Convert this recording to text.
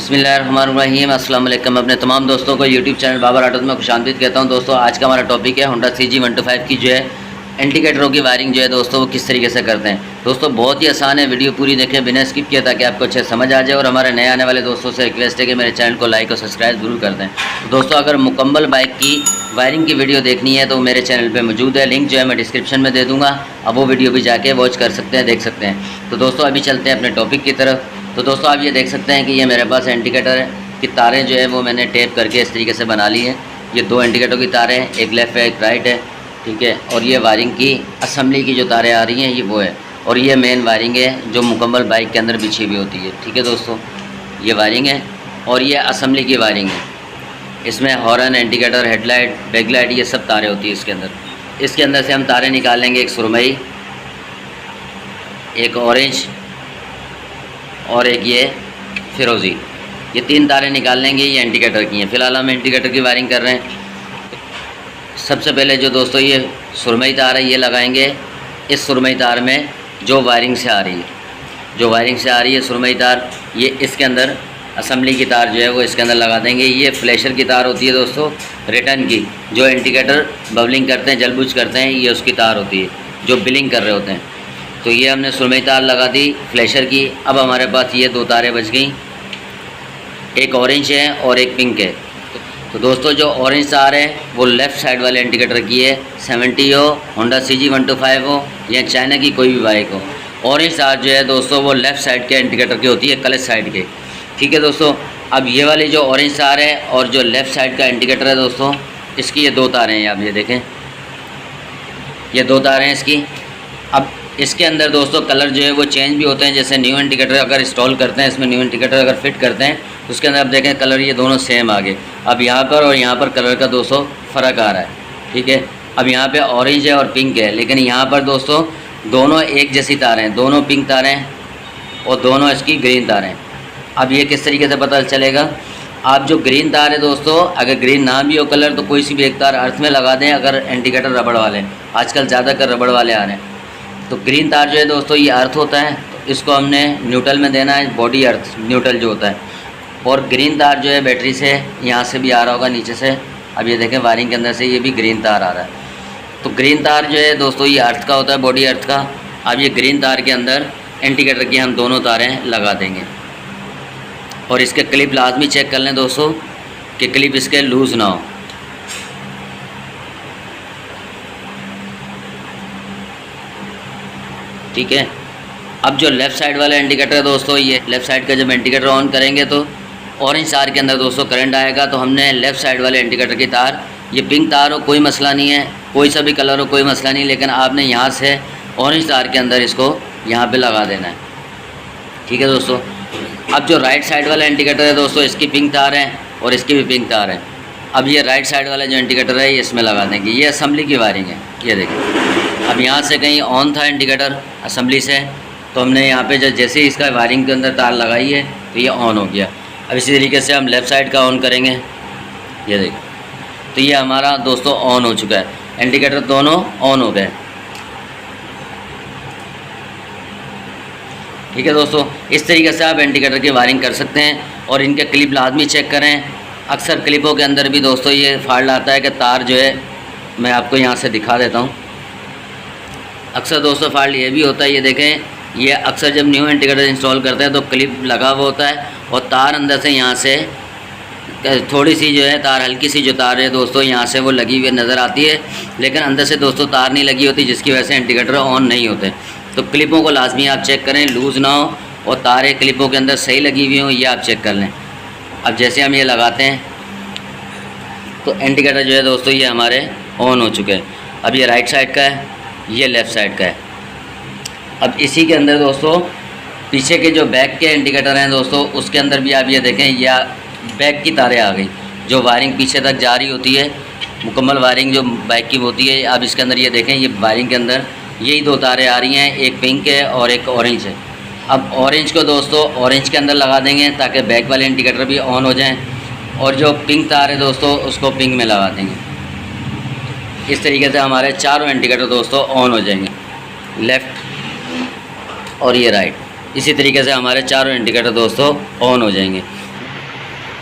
बिस्मिल्लाहिर्रहमानिर्रहीम। अस्सलाम वालेकुम। अपने तमाम दोस्तों को यूट्यूब चैनल बाबर ऑटोज में खुशामदीद कहता हूं। दोस्तों आज का हमारा टॉपिक है होंडा CG125 की जो है इंडिकेटरों की वायरिंग जो है दोस्तों वो किस तरीके से करते हैं। दोस्तों बहुत ही आसान है, वीडियो पूरी देखें बिना स्किप किए ताकि आपको अच्छे समझ आ जाए। और हमारे नए आने वाले दोस्तों से रिक्वेस्ट है कि मेरे चैनल को लाइक और सब्सक्राइब ज़रूर कर दें। दोस्तों अगर मुकम्मल बाइक की वायरिंग की वीडियो देखनी है तो मेरे चैनल पर मौजूद है, लिंक जो है मैं डिस्क्रिप्शन में दे दूँगा। अब वो वीडियो भी जाके वॉच कर सकते हैं, देख सकते हैं। तो दोस्तों अभी चलते हैं अपने टॉपिक की तरफ। तो दोस्तों आप ये देख सकते हैं कि ये मेरे पास इंडिकेटर की तारें जो है वो मैंने टेप करके इस तरीके से बना ली हैं। ये दो इंडिकेटर की तारें हैं, एक लेफ़्ट है एक राइट है, ठीक है। और ये वायरिंग की असेंबली की जो तारें आ रही हैं ये वो है। और ये मेन वायरिंग है जो मुकम्मल बाइक के अंदर बिछी हुई होती है, ठीक है दोस्तों। ये वायरिंग है और ये असेंबली की वायरिंग है। इसमें हॉर्न, इंडिकेटर, हेडलाइट, बैकलाइट ये सब तारें होती है इसके अंदर। इसके अंदर से हम तारें निकालेंगे, एक सुरमई, एक ऑरेंज और एक ये फिरोज़ी। ये तीन तारें निकाल लेंगे, ये इंडिकेटर की हैं। फ़िलहाल हम इंडिकेटर की वायरिंग कर रहे हैं। सबसे पहले जो दोस्तों ये सुरमई तार है ये लगाएंगे। इस सुरमई तार में जो वायरिंग से आ रही है सुरमई तार, ये इसके अंदर असेंबली की तार जो है वो इसके अंदर लगा देंगे। ये फ्लैशर की तार होती है दोस्तों, रिटर्न की, जो इंडिकेटर बबलिंग करते हैं, जलबुझ करते हैं, ये उसकी तार होती है जो बिलिंग कर रहे होते हैं। तो ये हमने सुरमई तार लगा दी फ्लैशर की। अब हमारे पास ये दो तारें बच गई, एक ऑरेंज है और एक पिंक है। तो दोस्तों जो ऑरेंज तार है वो लेफ़्ट साइड वाले इंडिकेटर की है, 70 हो, होंडा CG125 हो या चाइना की कोई भी बाइक हो। ऑरेंज तार जो है दोस्तों वो लेफ़्ट साइड के इंडिकेटर की होती है, क्लच साइड के, ठीक है दोस्तों। अब ये वाली जो ऑरेंज तार है और जो लेफ़्ट साइड का इंडिकेटर है दोस्तों, इसकी ये दो तारें हैं, आप ये देखें, ये दो तारें हैं इसकी। अब इसके अंदर दोस्तों कलर जो है वो चेंज भी होते हैं। जैसे न्यू इंडिकेटर अगर इंस्टॉल करते हैं, इसमें न्यू इंडिकेटर अगर फिट करते हैं तो उसके अंदर आप देखें कलर ये दोनों सेम आ गए। अब यहाँ पर और यहाँ पर कलर का दोस्तों फ़र्क आ रहा है, ठीक है। अब यहाँ पे ऑरेंज है और पिंक है, लेकिन यहाँ पर दोस्तों दोनों एक जैसी तारें हैं, दोनों पिंक तारें हैं और दोनों इसकी ग्रीन तारें हैं। अब ये किस तरीके से पता चलेगा, आप जो ग्रीन तार है दोस्तों, अगर ग्रीन ना भी हो कलर तो कोई सी भी एक तार अर्थ में लगा दें। अगर इंडिकेटर रबड़ वाले, आजकल ज़्यादातर रबड़ वाले आ रहे हैं, तो ग्रीन तार जो है दोस्तों ये अर्थ होता है, तो इसको हमने न्यूट्रल में देना है, बॉडी अर्थ न्यूट्रल जो होता है। और ग्रीन तार जो है बैटरी से यहाँ से भी आ रहा होगा नीचे से, अब ये देखें वायरिंग के अंदर से ये भी ग्रीन तार आ रहा है। तो ग्रीन तार जो है दोस्तों ये अर्थ का होता है, बॉडी अर्थ का। अब ये ग्रीन तार के अंदर इंडिकेटर की हम दोनों तारें लगा देंगे। और इसके क्लिप लाजमी चेक कर लें दोस्तों कि क्लिप इसके लूज़ ना हो, ठीक है। अब जो लेफ़्ट साइड वाला इंडिकेटर है दोस्तों, ये लेफ़्ट साइड का जब इंडिकेटर ऑन करेंगे तो ऑरेंज तार के अंदर दोस्तों करंट आएगा। तो हमने लेफ़्ट साइड वाले इंडिकेटर की तार, ये पिंक तार हो कोई मसला नहीं है, कोई सा भी कलर हो कोई मसला नहीं, लेकिन आपने यहाँ से ऑरेंज तार के अंदर इसको यहाँ पे लगा देना है, ठीक है दोस्तों। अब जो राइट साइड वाला इंडिकेटर है दोस्तों, इसकी पिंक तार है और इसकी भी पिंक तार है। अब ये राइट साइड वाला जो इंडिकेटर है ये इसमें लगा देंगे। ये असेंबली की वायरिंग है, ये देखिए। अब यहाँ से कहीं ऑन था इंडिकेटर असेंबली से, तो हमने यहाँ पे जैसे ही इसका वायरिंग के अंदर तार लगाई है तो ये ऑन हो गया। अब इसी तरीके से हम लेफ़्ट साइड का ऑन करेंगे, ये देखिए, तो ये हमारा दोस्तों ऑन हो चुका है, इंडिकेटर दोनों ऑन हो गए, ठीक है दोस्तों। इस तरीके से आप इंडिकेटर की वायरिंग कर सकते हैं। और इनके क्लिप लाजमी चेक करें। अक्सर क्लिपों के अंदर भी दोस्तों ये फॉल्ट आता है कि तार जो है, मैं आपको यहाँ से दिखा देता हूँ। अक्सर दोस्तों फॉल्ट ये भी होता है, ये देखें, ये अक्सर जब न्यू इंडिकेटर इंस्टॉल करते हैं तो क्लिप लगा हुआ होता है और तार अंदर से यहाँ से थोड़ी सी जो है तार, हल्की सी जो तार है दोस्तों यहाँ से वो लगी हुई नज़र आती है, लेकिन अंदर से दोस्तों तार नहीं लगी होती, जिसकी वजह से इंडिकेटर ऑन नहीं होते। तो क्लिपों को लाजमी आप चेक करें, लूज़ ना हो और तारें क्लिपों के अंदर सही लगी हुई हों, ये आप चेक कर लें। अब जैसे हम ये लगाते हैं तो इंडिकेटर जो है दोस्तों ये हमारे ऑन हो चुके हैं। अब ये राइट साइड का है, ये लेफ़्ट साइड का है। अब इसी के अंदर दोस्तों पीछे के जो बैक के इंडिकेटर हैं दोस्तों, उसके अंदर भी आप ये देखें, या बैक की तारें आ गई, जो वायरिंग पीछे तक जा रही होती है, मुकम्मल वायरिंग जो बाइक की होती है। अब इसके अंदर ये देखें, ये वायरिंग के अंदर यही दो तारें आ रही हैं, एक पिंक है और एक ऑरेंज है। अब ऑरेंज को दोस्तों ऑरेंज के अंदर लगा देंगे ताकि बैक वाले इंडिकेटर भी ऑन हो जाएं, और जो पिंक तार है दोस्तों उसको पिंक में लगा देंगे। इस तरीके से हमारे चारों इंडिकेटर दोस्तों ऑन हो जाएंगे, लेफ़्ट और ये राइट। इसी तरीके से हमारे चारों इंडिकेटर दोस्तों ऑन हो जाएंगे।